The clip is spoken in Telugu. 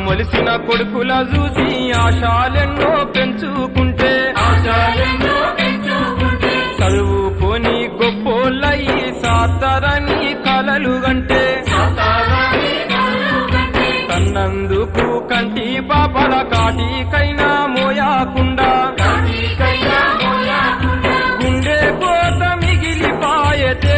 మొలిసిన కొడుకుల చూసి ఆశాలెన్నో పెంచుకుంటే చదువుకొని గొప్పోళ్ళయి సాతారని కలలు గంటే కన్నందుకు కంటి పాపల కాటికైనా మోయాకుండా గుండె కోత మిగిలిపాయతే